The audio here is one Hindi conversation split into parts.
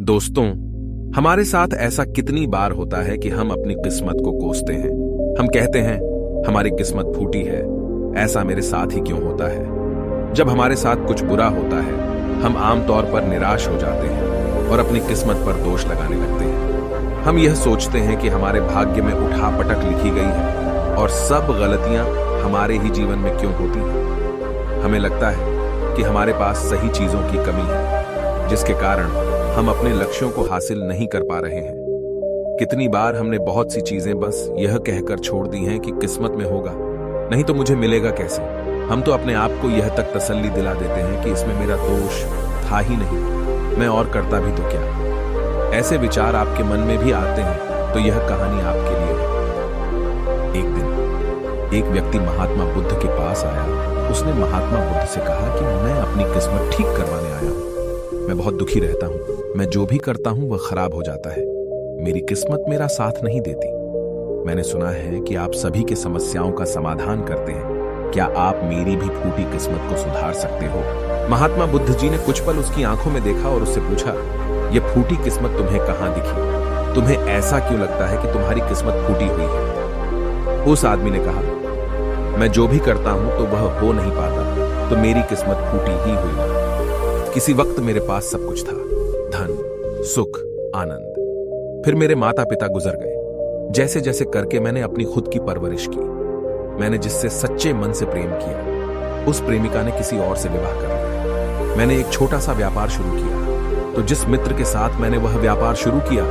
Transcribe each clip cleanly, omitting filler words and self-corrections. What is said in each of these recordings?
दोस्तों, हमारे साथ ऐसा कितनी बार होता है कि हम अपनी किस्मत को कोसते हैं। हम कहते हैं हमारी किस्मत फूटी है, ऐसा मेरे साथ ही क्यों होता है। जब हमारे साथ कुछ बुरा होता है हम आमतौर पर निराश हो जाते हैं और अपनी किस्मत पर दोष लगाने लगते हैं। हम यह सोचते हैं कि हमारे भाग्य में उठापटक लिखी गई है और सब गलतियां हमारे ही जीवन में क्यों होती हैं। हमें लगता है कि हमारे पास सही चीजों की कमी है, जिसके कारण हम अपने लक्ष्यों को हासिल नहीं कर पा रहे हैं। कितनी बार हमने बहुत सी चीजें बस यह कहकर छोड़ दी हैं कि किस्मत में होगा, नहीं तो मुझे मिलेगा कैसे। हम तो अपने आप को यह तक तसल्ली दिला देते हैं कि इसमें मेरा दोष था ही नहीं, मैं और करता भी तो क्या। ऐसे विचार आपके मन में भी आते हैं तो यह कहानी आपके लिए है। एक दिन एक व्यक्ति महात्मा बुद्ध के पास आया। उसने महात्मा बुद्ध से कहा कि मैं अपनी किस्मत ठीक करवाने आया हूं। मैं बहुत दुखी रहता हूं, मैं जो भी करता हूं वह खराब हो जाता है, मेरी किस्मत मेरा साथ नहीं देती। मैंने सुना है कि आप सभी की समस्याओं का समाधान करते हैं, क्या आप मेरी भी फूटी किस्मत को सुधार सकते हो। महात्मा बुद्ध जी ने कुछ पल उसकी आंखों में देखा और उससे पूछा, यह फूटी किस्मत तुम्हें कहां दिखी? तुम्हें ऐसा क्यों लगता है कि तुम्हारी किस्मत फूटी हुई है? उस आदमी ने कहा, मैं जो भी करता हूं तो वह हो नहीं पाता, तो मेरी किस्मत फूटी ही हुई है। किसी वक्त मेरे पास सब कुछ था, धन, सुख, आनंद। फिर मेरे माता पिता गुजर गए। जैसे जैसे करके मैंने अपनी खुद की परवरिश की। मैंने जिससे सच्चे मन से प्रेम किया, उस प्रेमिका ने किसी और से विवाह कर लिया। मैंने एक छोटा सा व्यापार शुरू किया, तो जिस मित्र के साथ मैंने वह व्यापार शुरू किया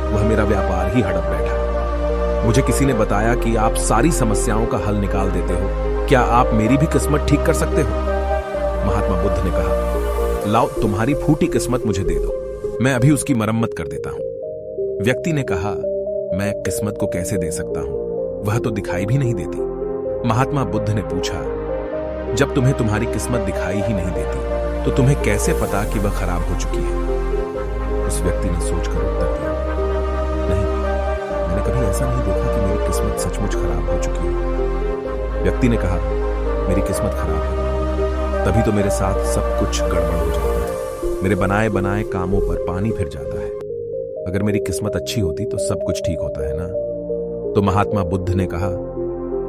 वह मेरा व्यापार ही हड़प बैठा। मुझे किसी ने बताया कि आप सारी समस्याओं का हल निकाल देते हो, क्या आप मेरी भी किस्मत ठीक कर सकते हो? महात्मा बुद्ध ने कहा, लाओ तुम्हारी फूटी किस्मत मुझे दे दो, मैं अभी उसकी मरम्मत कर देता हूं। व्यक्ति ने कहा, मैं किस्मत को कैसे दे सकता हूं, वह तो दिखाई भी नहीं देती। महात्मा बुद्ध ने पूछा, जब तुम्हें तुम्हारी किस्मत दिखाई ही नहीं देती तो तुम्हें कैसे पता कि वह खराब हो चुकी है? उस व्यक्ति ने सोचकर उत्तर दिया, नहीं, मैंने कभी ऐसा नहीं देखा कि मेरी किस्मत सचमुच खराब हो चुकी है। व्यक्ति ने कहा, मेरी किस्मत खराब है, तभी तो मेरे साथ सब कुछ गड़बड़ हो जाता है, मेरे बनाए बनाए कामों पर पानी फिर जाता है। अगर मेरी किस्मत अच्छी होती तो सब कुछ ठीक होता है ना। तो महात्मा बुद्ध ने कहा,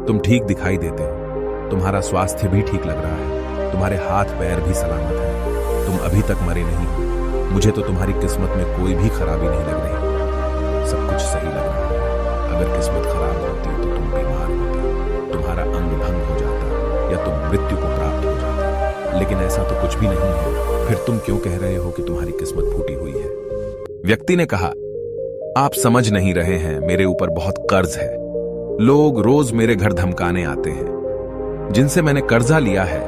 तुम ठीक दिखाई देते हो, तुम्हारा स्वास्थ्य भी ठीक लग रहा है, तुम्हारे हाथ पैर भी सलामत हैं, तुम अभी तक मरे नहीं हो। मुझे तो तुम्हारी किस्मत में कोई भी खराबी नहीं लग रही, सब कुछ सही लग रहा है। अगर किस्मत खराब होती तो तुम बीमार होती, तुम्हारा अंग भंग हो जाता या तुम मृत्यु को प्राप्त हो जाता। लेकिन ऐसा तो कुछ भी नहीं है, फिर तुम क्यों कह रहे हो कि तुम्हारी किस्मत फूटी हुई है? व्यक्ति ने कहा, आप समझ नहीं रहे हैं, मेरे ऊपर बहुत कर्ज है। लोग रोज मेरे घर धमकाने आते हैं। जिनसे मैंने कर्जा लिया है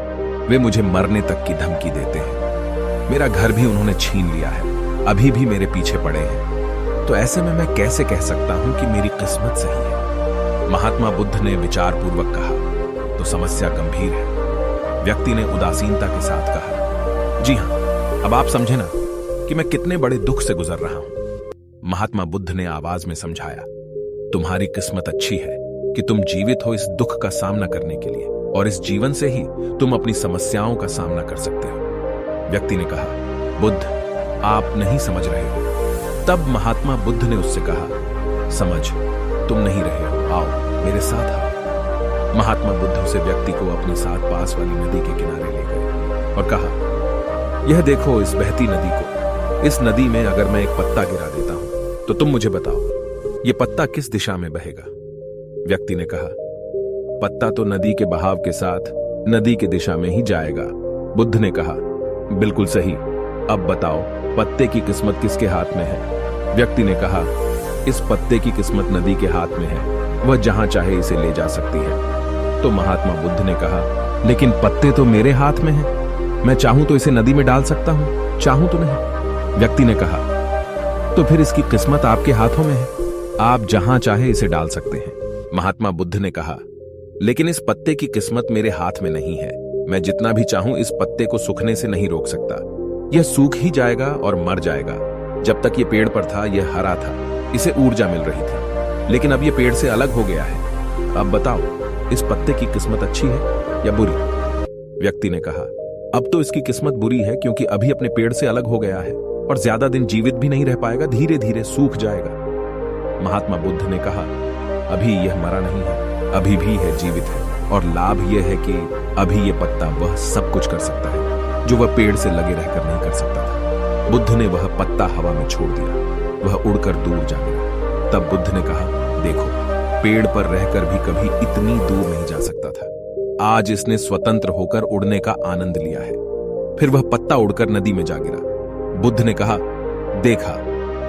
वे मुझे मरने तक की धमकी देते हैं। मेरा घर भी उन्होंने छीन लिया है, अभी भी मेरे पीछे पड़े हैं। तो ऐसे में मैं कैसे कह सकता हूं कि मेरी किस्मत सही है? महात्मा बुद्ध ने विचारपूर्वक कहा, तो समस्या गंभीर है। व्यक्ति ने उदासीनता के साथ कहा, जी हां, अब आप समझे ना कि मैं कितने बड़े दुख से गुजर रहा हूं। महात्मा बुद्ध ने आवाज में समझाया, तुम्हारी किस्मत अच्छी है कि तुम जीवित हो इस दुख का सामना करने के लिए, और इस जीवन से ही तुम अपनी समस्याओं का सामना कर सकते हो। व्यक्ति ने कहा, बुद्ध, आप नहीं समझ रहे हो। तब महात्मा बुद्ध ने उससे कहा, समझ तुम नहीं रहे हो, आओ मेरे साथ आओ। महात्मा बुद्ध उसे व्यक्ति को अपने साथ पास वाली नदी के किनारे ले गए और कहा, यह देखो इस बहती नदी को। इस नदी में अगर मैं एक पत्ता गिरा देता हूं तो तुम मुझे बताओ, यह पत्ता किस दिशा में बहेगा? व्यक्ति ने कहा, पत्ता तो नदी के बहाव के साथ नदी की दिशा में ही जाएगा। बुद्ध ने कहा, बिल्कुल सही, अब बताओ पत्ते की किस्मत किसके हाथ में है? व्यक्ति ने कहा, इस पत्ते की किस्मत नदी के हाथ में है, वह जहां चाहे इसे ले जा सकती है। तो महात्मा बुद्ध ने कहा, लेकिन पत्ते तो मेरे हाथ में हैं, मैं चाहूं तो इसे नदी में डाल सकता हूं, चाहूं तो नहीं। व्यक्ति ने कहा, तो फिर इसकी किस्मत आपके हाथों में है, आप जहां चाहे इसे डाल सकते हैं। महात्मा बुद्ध ने कहा, लेकिन इस पत्ते की किस्मत मेरे हाथ में नहीं है, मैं जितना भी चाहूं इस पत्ते को सूखने से नहीं रोक सकता, यह सूख ही जाएगा और मर जाएगा। जब तक यह पेड़ पर था यह हरा था, इसे ऊर्जा मिल रही थी, लेकिन अब यह पेड़ से अलग हो गया है। अब बताओ इस पत्ते की किस्मत अच्छी है या बुरी? व्यक्ति ने कहा, अब तो इसकी किस्मत बुरी है क्योंकि अभी अपने पेड़ से अलग हो गया है। और ज्यादा दिन जीवित भी नहीं रह पाएगा, धीरे धीरे सूख जाएगा। महात्मा बुद्ध ने कहा, अभी यह मरा नहीं है, अभी भी है, जीवित है, और लाभ यह है कि अभी यह पत्ता वह सब कुछ कर सकता है जो वह पेड़ से लगे रहकर नहीं कर सकता था। बुद्ध ने वह पत्ता हवा में छोड़ दिया, वह उड़कर दूर जा गिरा। तब बुद्ध ने कहा, देखो, पेड़ पर रहकर भी कभी इतनी दूर नहीं जा सकता था। आज इसने स्वतंत्र होकर उड़ने का आनंद लिया है। फिर वह पत्ता उड़कर नदी में जा गिरा। बुद्ध ने कहा, देखा,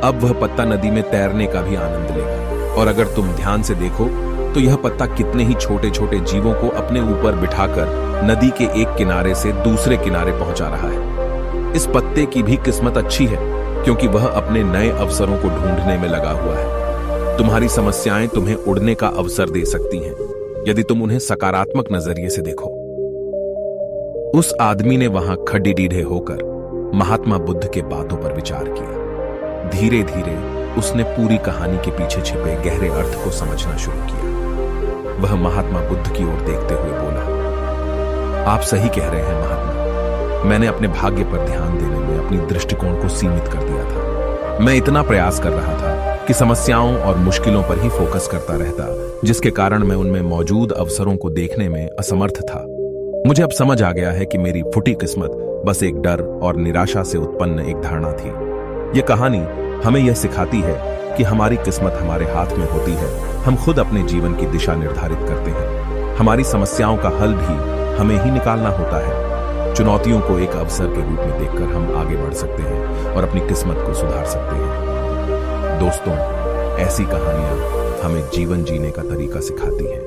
अब वह पत्ता नदी में तैरने का भी आनंद लेगा। और अगर तुम ध्यान से देखो तो यह पत्ता कितने ही छोटे छोटे जीवों को अपने ऊपर बिठाकर नदी के एक किनारे से दूसरे किनारे पहुंचा रहा है। इस पत्ते की भी किस्मत अच्छी है, क्योंकि वह अपने नए अवसरों को ढूंढने में लगा हुआ है। तुम्हारी समस्याएं तुम्हें उड़ने का अवसर दे सकती हैं, यदि तुम उन्हें सकारात्मक नजरिए से देखो। उस आदमी ने वहां खड्डी डीढ़े होकर महात्मा बुद्ध के बातों पर विचार किया। धीरे धीरे उसने पूरी कहानी के पीछे छिपे गहरे अर्थ को समझना शुरू किया। वह महात्मा बुद्ध की ओर देखते हुए बोला, आप सही कह रहे हैं महात्मा, मैंने अपने भाग्य पर ध्यान देने में अपनी दृष्टिकोण को सीमित कर दिया था। मैं इतना प्रयास कर रहा था कि समस्याओं और मुश्किलों पर ही फोकस करता रहता, जिसके कारण मैं उनमें मौजूद अवसरों को देखने में असमर्थ था। मुझे अब समझ आ गया है कि मेरी फूटी किस्मत बस एक डर और निराशा से उत्पन्न एक धारणा थी। यह कहानी हमें यह सिखाती है कि हमारी किस्मत हमारे हाथ में होती है। हम खुद अपने जीवन की दिशा निर्धारित करते हैं। हमारी समस्याओं का हल भी हमें ही निकालना होता है। चुनौतियों को एक अवसर के रूप में देखकर हम आगे बढ़ सकते हैं और अपनी किस्मत को सुधार सकते हैं। दोस्तों, ऐसी कहानियां हमें जीवन जीने का तरीका सिखाती हैं।